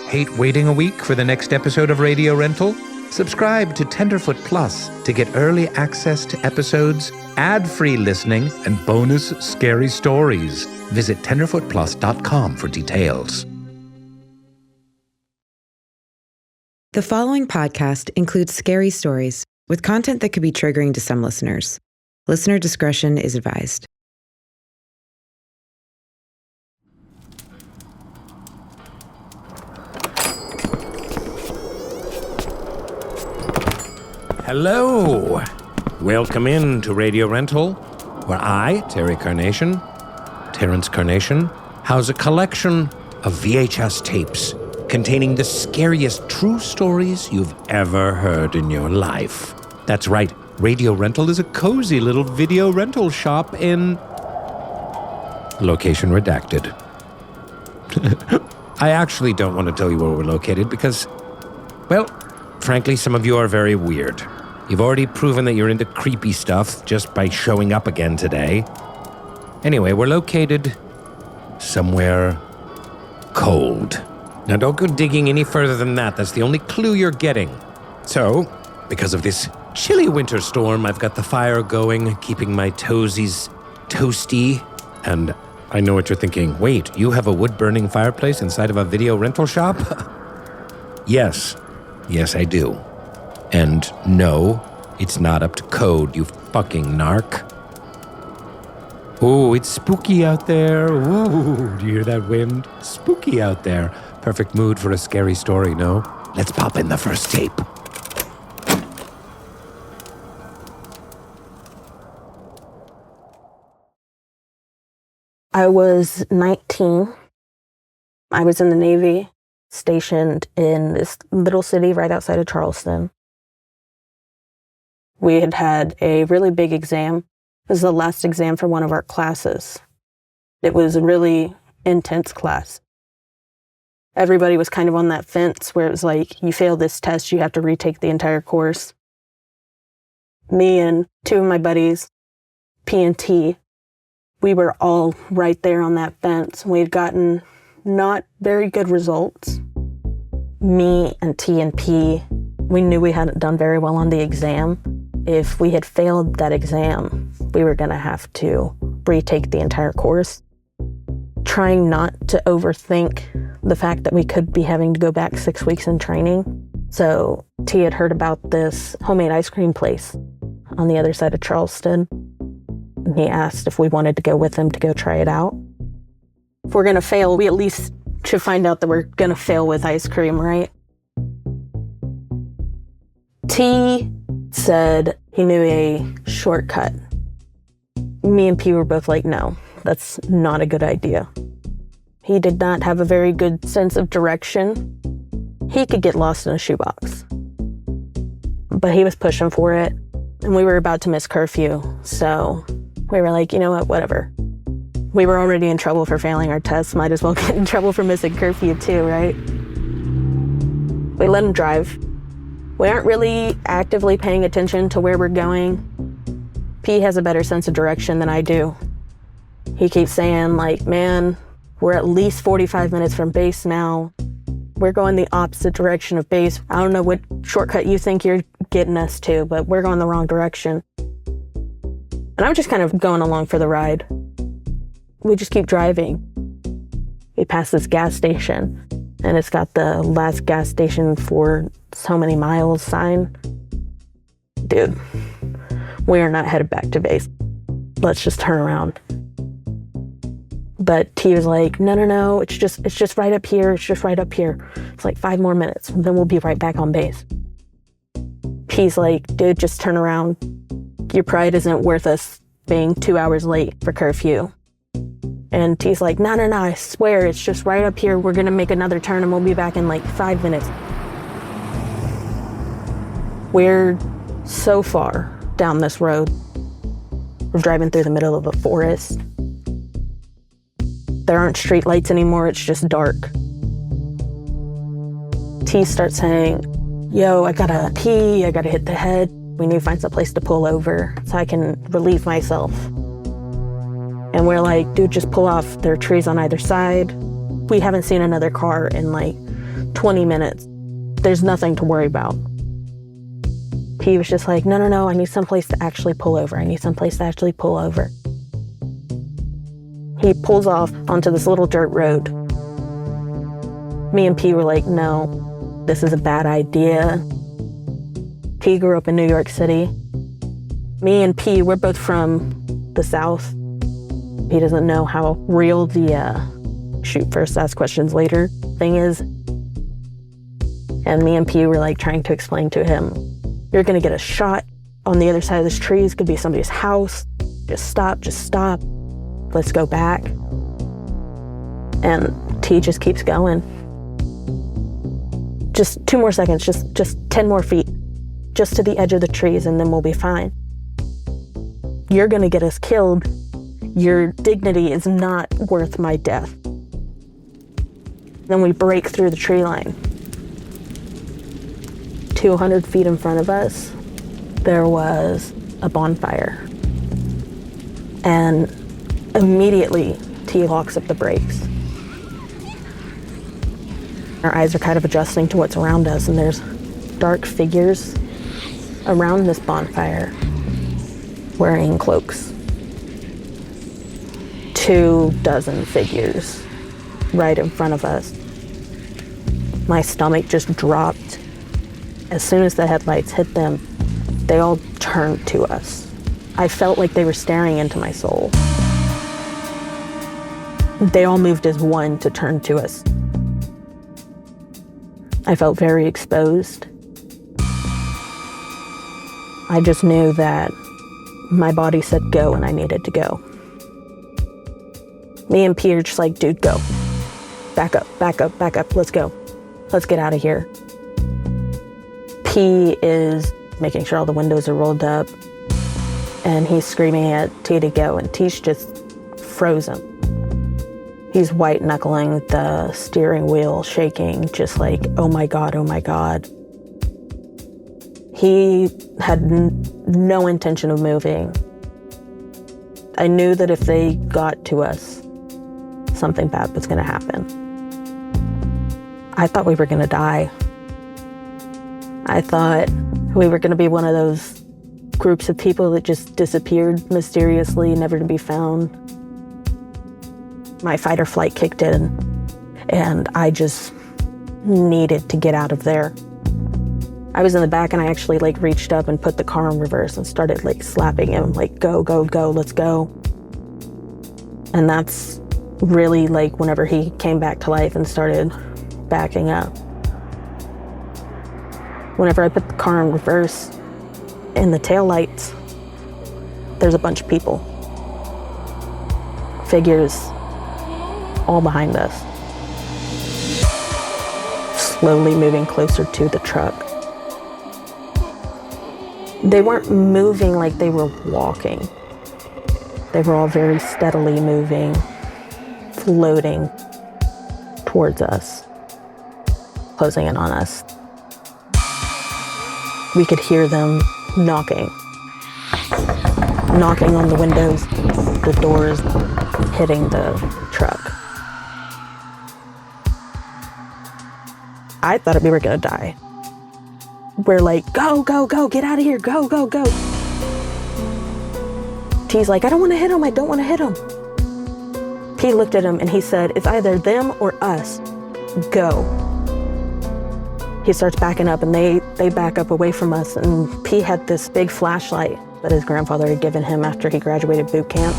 Hate waiting a week for the next episode of Radio Rental? Subscribe to Tenderfoot Plus to get early access to episodes, ad-free listening, and bonus scary stories. Visit tenderfootplus.com for details. The following podcast includes scary stories with content that could be triggering to some listeners. Listener discretion is advised. Hello! Welcome in to Radio Rental, where I, Terry Carnation, Terrence Carnation, house a collection of VHS tapes containing the scariest true stories you've ever heard in your life. That's right, Radio Rental is a cozy little video rental shop in... location redacted. I actually don't want to tell you where we're located because, well, frankly, some of you are very weird. You've already proven that you're into creepy stuff just by showing up again today. Anyway, we're located somewhere cold. Now, don't go digging any further than that. That's the only clue you're getting. So, because of this chilly winter storm, I've got the fire going, keeping my toesies toasty. And I know what you're thinking. Wait, you have a wood-burning fireplace inside of a video rental shop? Yes, I do. And no, it's not up to code, you fucking narc. Ooh, it's spooky out there. Ooh, do you hear that wind? Spooky out there. Perfect mood for a scary story, no? Let's pop in the first tape. I was 19. I was in the Navy, stationed in this little city right outside of Charleston. We had had a really big exam. It was the last exam for one of our classes. It was a really intense class. Everybody was kind of on that fence where it was like, you fail this test, you have to retake the entire course. Me and two of my buddies, P and T, we were all right there on that fence. We had gotten not very good results. Me and T and P, we knew we hadn't done very well on the exam. If we had failed that exam, we were going to have to retake the entire course. Trying not to overthink the fact that we could be having to go back 6 weeks in training. So T had heard about this homemade ice cream place on the other side of Charleston. And he asked if we wanted to go with him to go try it out. If we're going to fail, we at least should find out that we're going to fail with ice cream, right? T said he knew a shortcut. Me and P were both like, no, that's not a good idea. He did not have a very good sense of direction. He could get lost in a shoebox. But he was pushing for it, and we were about to miss curfew, so we were like, you know what, whatever. We were already in trouble for failing our tests, might as well get in trouble for missing curfew too, right? We let him drive. We aren't really actively paying attention to where we're going. P has a better sense of direction than I do. He keeps saying, like, man, we're at least 45 minutes from base now. We're going the opposite direction of base. I don't know what shortcut you think you're getting us to, but we're going the wrong direction. And I'm just kind of going along for the ride. We just keep driving. We pass this gas station, and it's got the last gas station for so many miles sign. Dude, we are not headed back to base. Let's just turn around. But T was like, no, it's just right up here. It's just right up here. It's like 5 more minutes, and then we'll be right back on base. P's like, dude, just turn around. Your pride isn't worth us being 2 hours late for curfew. And T's like, no, I swear, it's just right up here. We're gonna make another turn and we'll be back in like 5 minutes. We're so far down this road. We're driving through the middle of a forest. There aren't street lights anymore, it's just dark. T starts saying, yo, I gotta pee, I gotta hit the head. We need to find some place to pull over so I can relieve myself. And we're like, dude, just pull off. There are trees on either side. We haven't seen another car in like 20 minutes. There's nothing to worry about. He was just like, no, I need someplace to actually pull over. He pulls off onto this little dirt road. Me and P were like, no, this is a bad idea. P grew up in New York City. Me and P, we're both from the South. He doesn't know how real the shoot first, ask questions later thing is. And me and P were like trying to explain to him, you're gonna get a shot on the other side of this tree. It could be somebody's house. Just stop. Let's go back. And T just keeps going. Just 2 more seconds, just 10 more feet, just to the edge of the trees, and then we'll be fine. You're gonna get us killed. Your dignity is not worth my death. Then we break through the tree line. 200 feet in front of us, there was a bonfire. And immediately, T locks up the brakes. Our eyes are kind of adjusting to what's around us, and there's dark figures around this bonfire wearing cloaks. 24 figures right in front of us. My stomach just dropped. As soon as the headlights hit them, they all turned to us. I felt like they were staring into my soul. They all moved as one to turn to us. I felt very exposed. I just knew that my body said go and I needed to go. Me and P are just like, dude, go. Back up, let's go. Let's get out of here. P is making sure all the windows are rolled up, and he's screaming at T to go, and T's just frozen. He's white knuckling the steering wheel, shaking, just like, oh my God. He had no intention of moving. I knew that if they got to us, something bad was gonna happen. I thought we were gonna die. I thought we were gonna be one of those groups of people that just disappeared mysteriously, never to be found. My fight or flight kicked in, and I just needed to get out of there. I was in the back, and I actually reached up and put the car in reverse and started slapping him, go, let's go. And that's really whenever he came back to life and started backing up. Whenever I put the car in reverse, in the taillights, there's a bunch of people. Figures all behind us. Slowly moving closer to the truck. They weren't moving like they were walking. They were all very steadily moving, floating towards us, closing in on us. We could hear them knocking on the windows, the doors, hitting the truck. I thought we were gonna die. We're go, get out of here, go. T's I don't wanna hit him, I don't wanna hit him. P looked at him and he said, it's either them or us, go. He starts backing up and they back up away from us, and P had this big flashlight that his grandfather had given him after he graduated boot camp.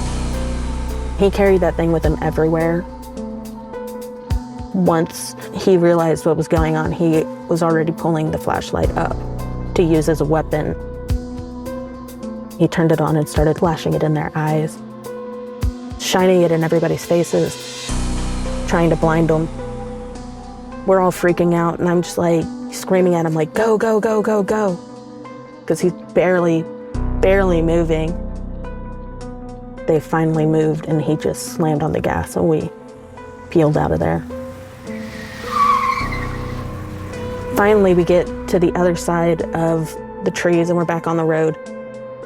He carried that thing with him everywhere. Once he realized what was going on, he was already pulling the flashlight up to use as a weapon. He turned it on and started flashing it in their eyes, shining it in everybody's faces, trying to blind them. We're all freaking out, and I'm just screaming at him go, because he's barely moving. They finally moved, and he just slammed on the gas, and we peeled out of there. Finally, we get to the other side of the trees, and we're back on the road.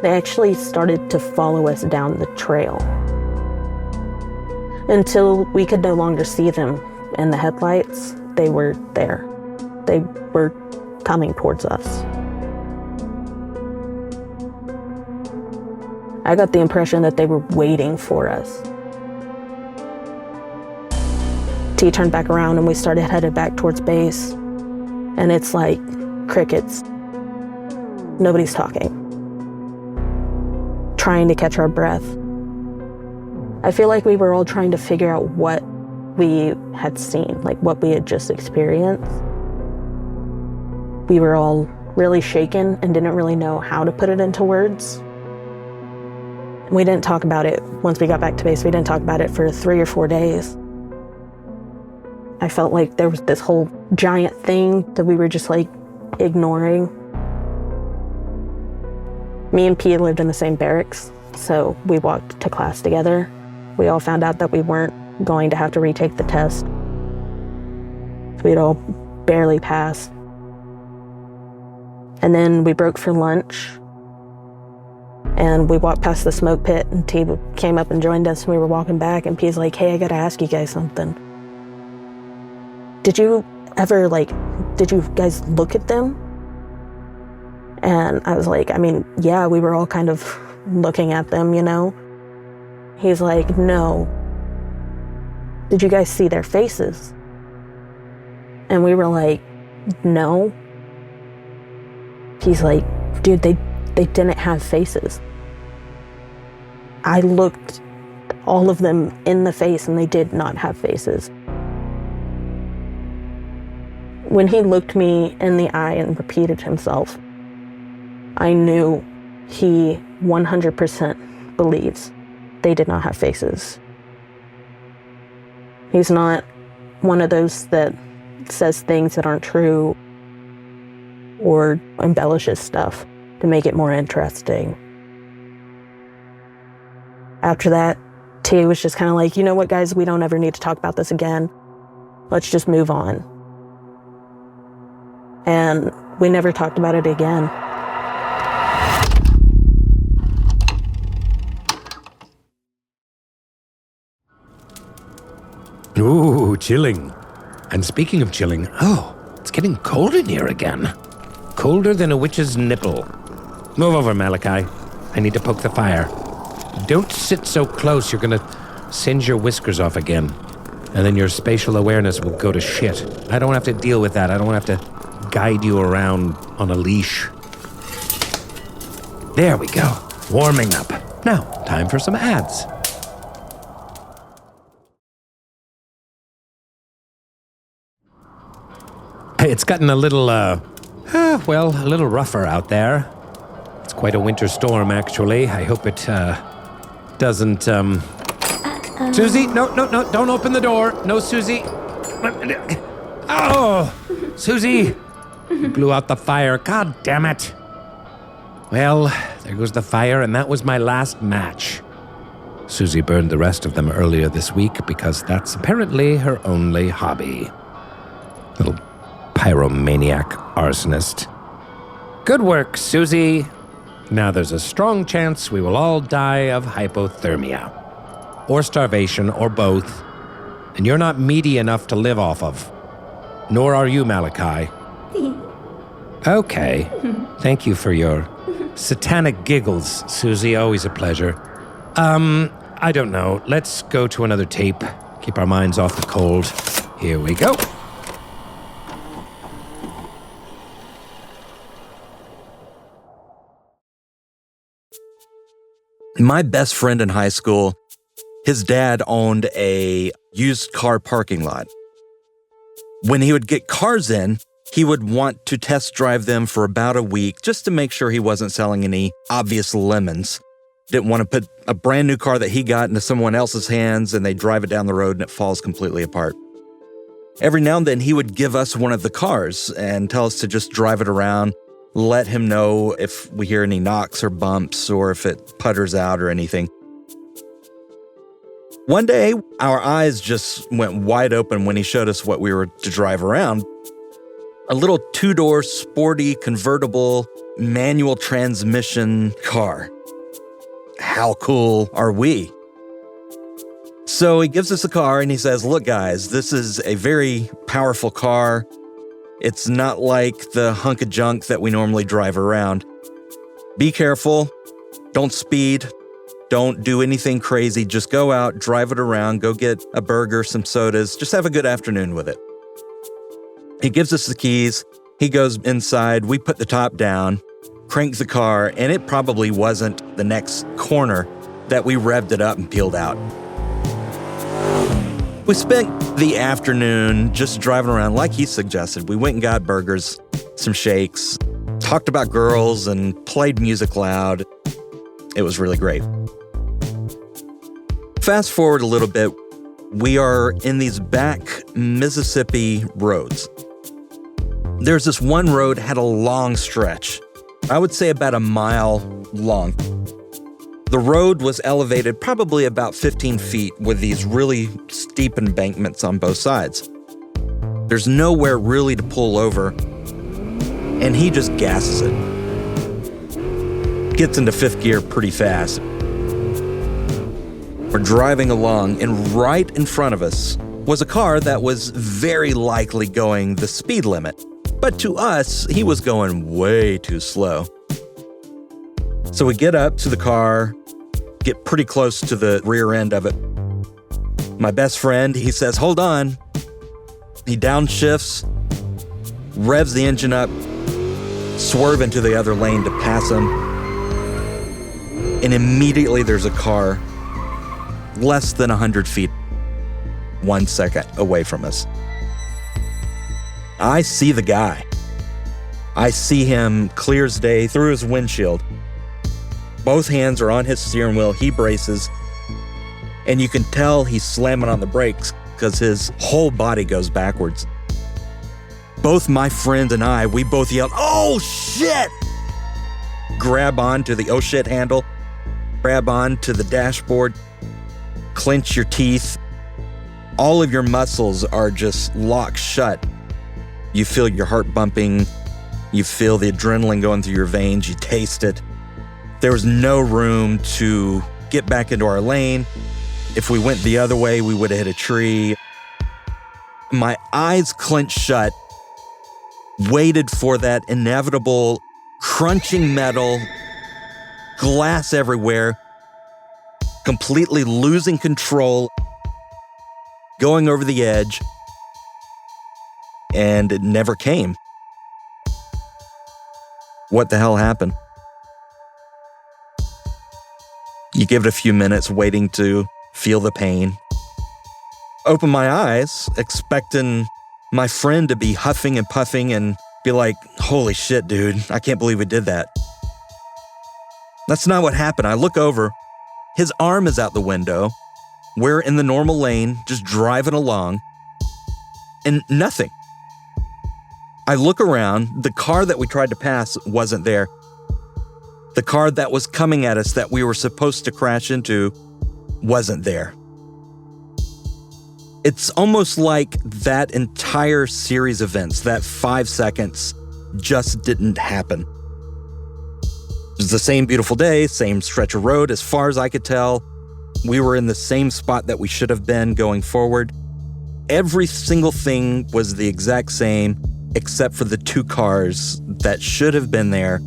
They actually started to follow us down the trail until we could no longer see them in the headlights. They were there. They were coming towards us. I got the impression that they were waiting for us. T turned back around and we started headed back towards base. And it's like crickets. Nobody's talking. Trying to catch our breath. I feel like we were all trying to figure out what we had seen, like what we had just experienced. We were all really shaken and didn't really know how to put it into words. We didn't talk about it once we got back to base. We didn't talk about it for 3 or 4 days. I felt like there was this whole giant thing that we were just like ignoring. Me and P lived in the same barracks, so we walked to class together. We all found out that we weren't going to have to retake the test. We'd all barely passed. And then we broke for lunch. And we walked past the smoke pit, and T came up and joined us, and we were walking back, and P's like, hey, I gotta ask you guys something. Did you guys look at them? And I was like, I mean, yeah, we were all kind of looking at them, you know? He's like, no. Did you guys see their faces? And we were like, no. He's like, dude, they didn't have faces. I looked all of them in the face and they did not have faces. When he looked me in the eye and repeated himself, I knew he 100% believes they did not have faces. He's not one of those that says things that aren't true or embellishes stuff to make it more interesting. After that, T was just kind of like, you know what, guys, we don't ever need to talk about this again. Let's just move on. And we never talked about it again. Ooh, chilling. And speaking of chilling, it's getting cold in here again. Colder than a witch's nipple. Move over, Malachi. I need to poke the fire. Don't sit so close, you're gonna singe your whiskers off again. And then your spatial awareness will go to shit. I don't have to deal with that. I don't have to guide you around on a leash. There we go. Warming up. Now, time for some ads. Hey, it's gotten a little, a little rougher out there. It's quite a winter storm, actually. I hope it, doesn't, Susie, no, don't open the door. No, Susie. Oh, Susie, you blew out the fire. God damn it. Well, there goes the fire, and that was my last match. Susie burned the rest of them earlier this week because that's apparently her only hobby. Little pyromaniac arsonist. Good work, Susie. Now there's a strong chance we will all die of hypothermia. Or starvation, or both. And you're not meaty enough to live off of. Nor are you, Malachi. Okay. Thank you for your satanic giggles, Susie. Always a pleasure. I don't know. Let's go to another tape. Keep our minds off the cold. Here we go. My best friend in high school, his dad owned a used car parking lot. When he would get cars in, he would want to test drive them for about a week just to make sure he wasn't selling any obvious lemons. Didn't want to put a brand new car that he got into someone else's hands and they drive it down the road and it falls completely apart. Every now and then he would give us one of the cars and tell us to just drive it around, let him know if we hear any knocks or bumps or if it putters out or anything. One day, our eyes just went wide open when he showed us what we were to drive around. A little 2-door, sporty, convertible, manual transmission car. How cool are we? So he gives us a car and he says, look guys, this is a very powerful car. It's not like the hunk of junk that we normally drive around. Be careful. Don't speed. Don't do anything crazy. Just go out, drive it around, go get a burger, some sodas. Just have a good afternoon with it. He gives us the keys. He goes inside. We put the top down, crank the car, and it probably wasn't the next corner that we revved it up and peeled out. We spent the afternoon just driving around like he suggested. We went and got burgers, some shakes, talked about girls, and played music loud. It was really great. Fast forward a little bit, we are in these back Mississippi roads. There's this one road had a long stretch. I would say about a mile long. The road was elevated probably about 15 feet with these really steep embankments on both sides. There's nowhere really to pull over, and he just gasses it. Gets into fifth gear pretty fast. We're driving along, and right in front of us was a car that was very likely going the speed limit. But to us, he was going way too slow. So we get up to the car, get pretty close to the rear end of it. My best friend, he says, "Hold on." He downshifts, revs the engine up, swerve into the other lane to pass him. And immediately there's a car less than 100 feet, 1 second away from us. I see the guy. I see him clear as day through his windshield. Both hands are on his steering wheel. He braces. And you can tell he's slamming on the brakes because his whole body goes backwards. Both my friend and I, we both yelled, "Oh shit!" Grab onto the oh shit handle. Grab onto the dashboard. Clench your teeth. All of your muscles are just locked shut. You feel your heart bumping. You feel the adrenaline going through your veins. You taste it. There was no room to get back into our lane. If we went the other way, we would have hit a tree. My eyes clenched shut, waited for that inevitable crunching metal, glass everywhere, completely losing control, going over the edge, and it never came. What the hell happened? You give it a few minutes waiting to feel the pain. Open my eyes, expecting my friend to be huffing and puffing and be like, "Holy shit, dude, I can't believe we did that." That's not what happened. I look over, his arm is out the window. We're in the normal lane, just driving along, and nothing. I look around, the car that we tried to pass wasn't there. The car that was coming at us that we were supposed to crash into wasn't there. It's almost like that entire series of events, that 5 seconds, just didn't happen. It was the same beautiful day, same stretch of road. As far as I could tell, we were in the same spot that we should have been going forward. Every single thing was the exact same, except for the two cars that should have been there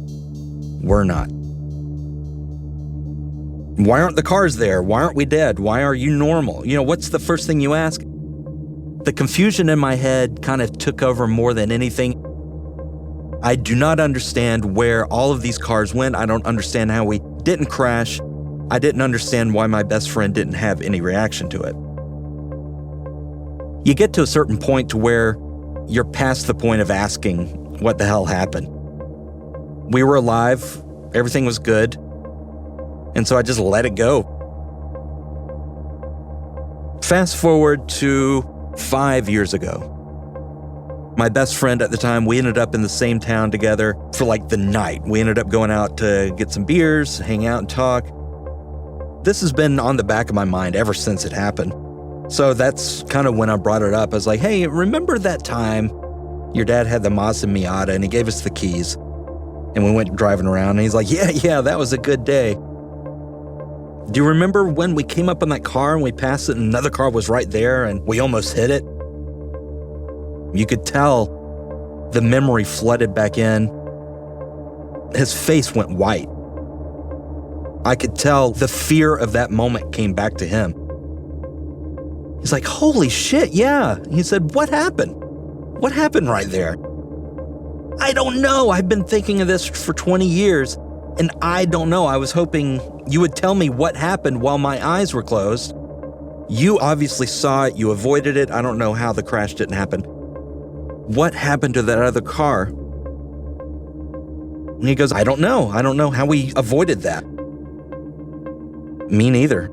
were not. Why aren't the cars there? Why aren't we dead? Why are you normal? What's the first thing you ask? The confusion in my head kind of took over more than anything. I do not understand where all of these cars went. I don't understand how we didn't crash. I didn't understand why my best friend didn't have any reaction to it. You get to a certain point to where you're past the point of asking what the hell happened. We were alive. Everything was good. And so I just let it go. Fast forward to 5 years ago. My best friend at the time, we ended up in the same town together for like the night. We ended up going out to get some beers, hang out and talk. This has been on the back of my mind ever since it happened. So that's kind of when I brought it up. I was like, "Hey, remember that time your dad had the Mazda Miata and he gave us the keys and we went driving around?" And he's like, yeah, that was a good day. "Do you remember when we came up in that car and we passed it and another car was right there and we almost hit it?" You could tell The memory flooded back in. His face went white. I could tell the fear of that moment came back to him. He's like, holy shit, yeah. He said, what happened? What happened right there? I don't know. I've been thinking of this for 20 years, and I don't know. I was hoping you would tell me what happened while my eyes were closed. You obviously saw it. You avoided it. I don't know how the crash didn't happen. What happened to that other car? And he goes, I don't know. I don't know how we avoided that. Me neither.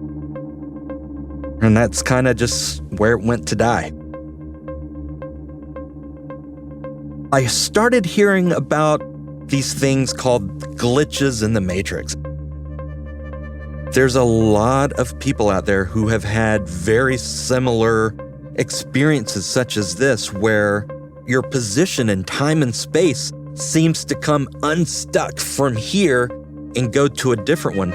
And that's kind of just where it went to die. I started hearing about these things called glitches in the Matrix. There's a lot of people out there who have had very similar experiences such as this, where your position in time and space seems to come unstuck from here and go to a different one.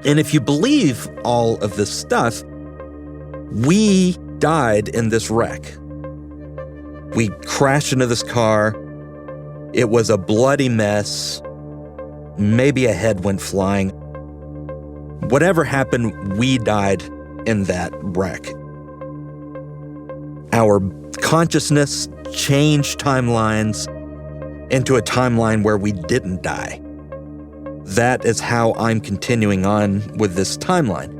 And if you believe all of this stuff, we died in this wreck. We crashed into this car. It was a bloody mess. Maybe a head went flying. Whatever happened, we died in that wreck. Our consciousness changed timelines into a timeline where we didn't die. That is how I'm continuing on with this timeline.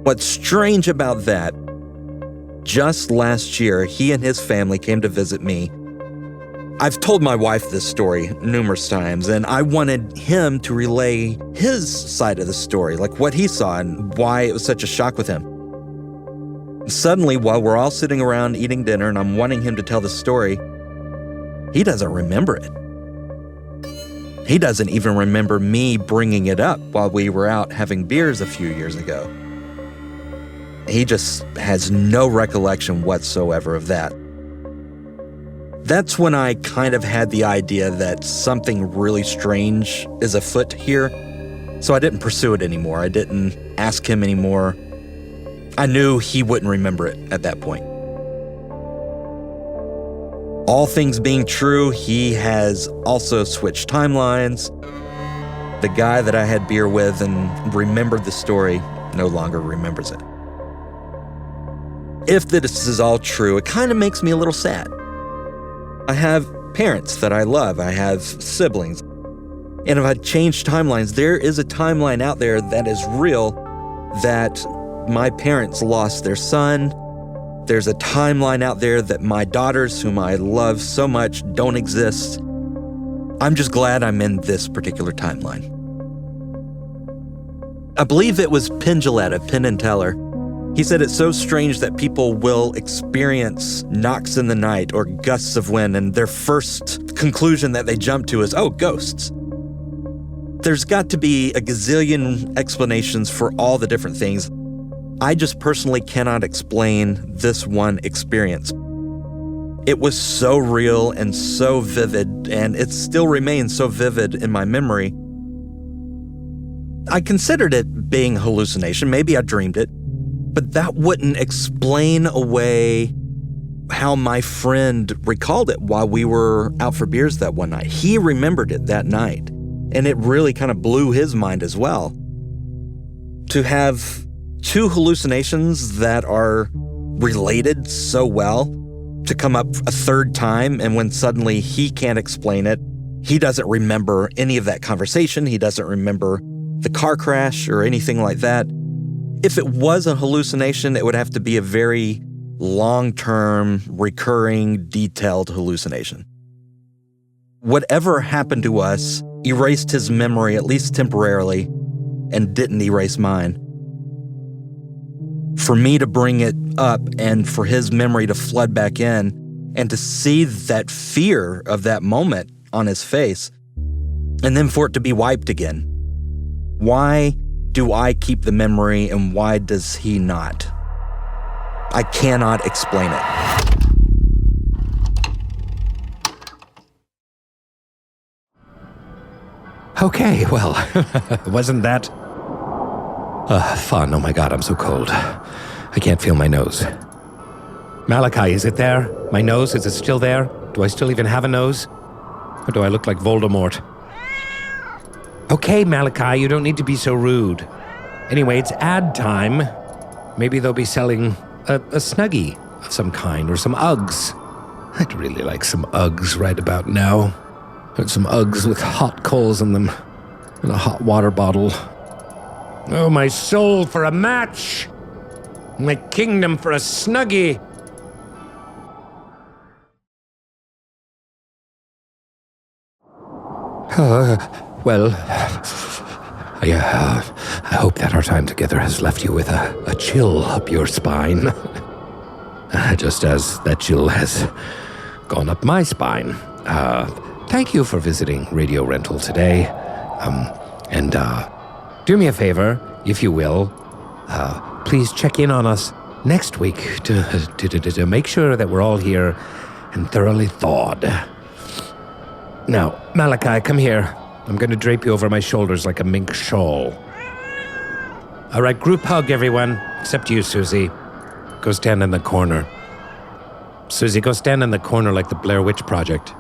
What's strange about that, just last year, he and his family came to visit me. I've told my wife this story numerous times, and I wanted him to relay his side of the story, like what he saw and why it was such a shock with him. Suddenly, while we're all sitting around eating dinner and I'm wanting him to tell the story, he doesn't remember it. He doesn't even remember me bringing it up while we were out having beers a few years ago. He just has no recollection whatsoever of that. That's when I kind of had the idea that something really strange is afoot here. So I didn't pursue it anymore. I didn't ask him anymore. I knew he wouldn't remember it at that point. All things being true, he has also switched timelines. The guy that I had beer with and remembered the story no longer remembers it. If this is all true, it kind of makes me a little sad. I have parents that I love. I have siblings. And if I change timelines, there is a timeline out there that is real, that my parents lost their son. There's a timeline out there that my daughters, whom I love so much, don't exist. I'm just glad I'm in this particular timeline. I believe it was Penn Jillette of Penn & Teller. He said it's so strange that people will experience knocks in the night or gusts of wind, and their first conclusion that they jump to is, oh, ghosts. There's got to be a gazillion explanations for all the different things. I just personally cannot explain this one experience. It was so real and so vivid, and it still remains so vivid in my memory. I considered it being a hallucination. Maybe I dreamed it. But that wouldn't explain away how my friend recalled it while we were out for beers that one night. He remembered it that night, and it really kind of blew his mind as well. To have two hallucinations that are related so well, to come up a third time, and when suddenly he can't explain it, he doesn't remember any of that conversation, he doesn't remember the car crash or anything like that. If it was a hallucination, it would have to be a very long-term, recurring, detailed hallucination. Whatever happened to us erased his memory, at least temporarily, and didn't erase mine. For me to bring it up and for his memory to flood back in and to see that fear of that moment on his face, and then for it to be wiped again. Why do I keep the memory and why does he not? I cannot explain it. Okay, well, wasn't that fun? Oh my God, I'm so cold. I can't feel my nose. Malachi, is it there? My nose, is it still there? Do I still even have a nose? Or do I look like Voldemort? Okay, Malachi, you don't need to be so rude. Anyway, it's ad time. Maybe they'll be selling a Snuggie of some kind, or some Uggs. I'd really like some Uggs right about now. Some Uggs with hot coals in them, and a hot water bottle. Oh, my soul for a match! My kingdom for a Snuggie! I hope that our time together has left you with a chill up your spine. Just as that chill has gone up my spine. Thank you for visiting Radio Rental today. And do me a favor, if you will. Please check in on us next week to make sure that we're all here and thoroughly thawed. Now, Malachi, come here. I'm going to drape you over my shoulders like a mink shawl. All right, group hug, everyone. Except you, Susie. Go stand in the corner. Susie, go stand in the corner like the Blair Witch Project.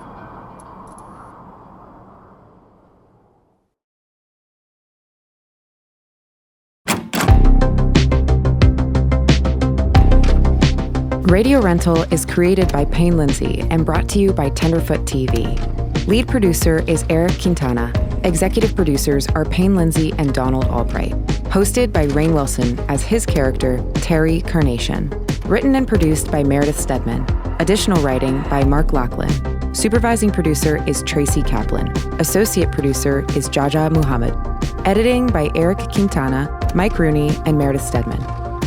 Radio Rental is created by Payne Lindsay and brought to you by Tenderfoot TV. Lead producer is Eric Quintana. Executive producers are Payne Lindsay and Donald Albright. Hosted by Rainn Wilson as his character, Terry Carnation. Written and produced by Meredith Stedman. Additional writing by Mark Lachlan. Supervising producer is Tracy Kaplan. Associate producer is Jaja Muhammad. Editing by Eric Quintana, Mike Rooney, and Meredith Stedman.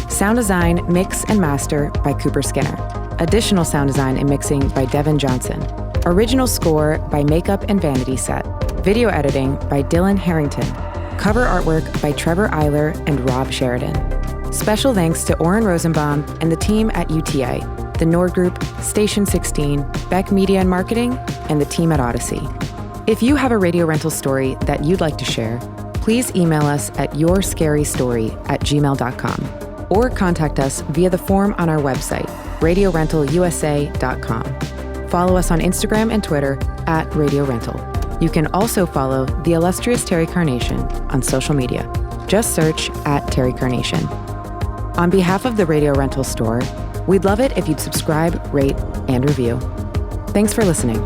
Sound design, mix, and master by Cooper Skinner. Additional sound design and mixing by Devin Johnson. Original score by Makeup and Vanity Set. Video editing by Dylan Harrington. Cover artwork by Trevor Eiler and Rob Sheridan. Special thanks to Oren Rosenbaum and the team at UTA, the Nord Group, Station 16, Beck Media and Marketing, and the team at Odyssey. If you have a Radio Rental story that you'd like to share, please email us at yourScaryStory@gmail.com or contact us via the form on our website, RadioRentalUSA.com. Follow us on Instagram and Twitter @Radio Rental. You can also follow the illustrious Terry Carnation on social media. Just search @Terry Carnation. On behalf of the Radio Rental store, we'd love it if you'd subscribe, rate, and review. Thanks for listening.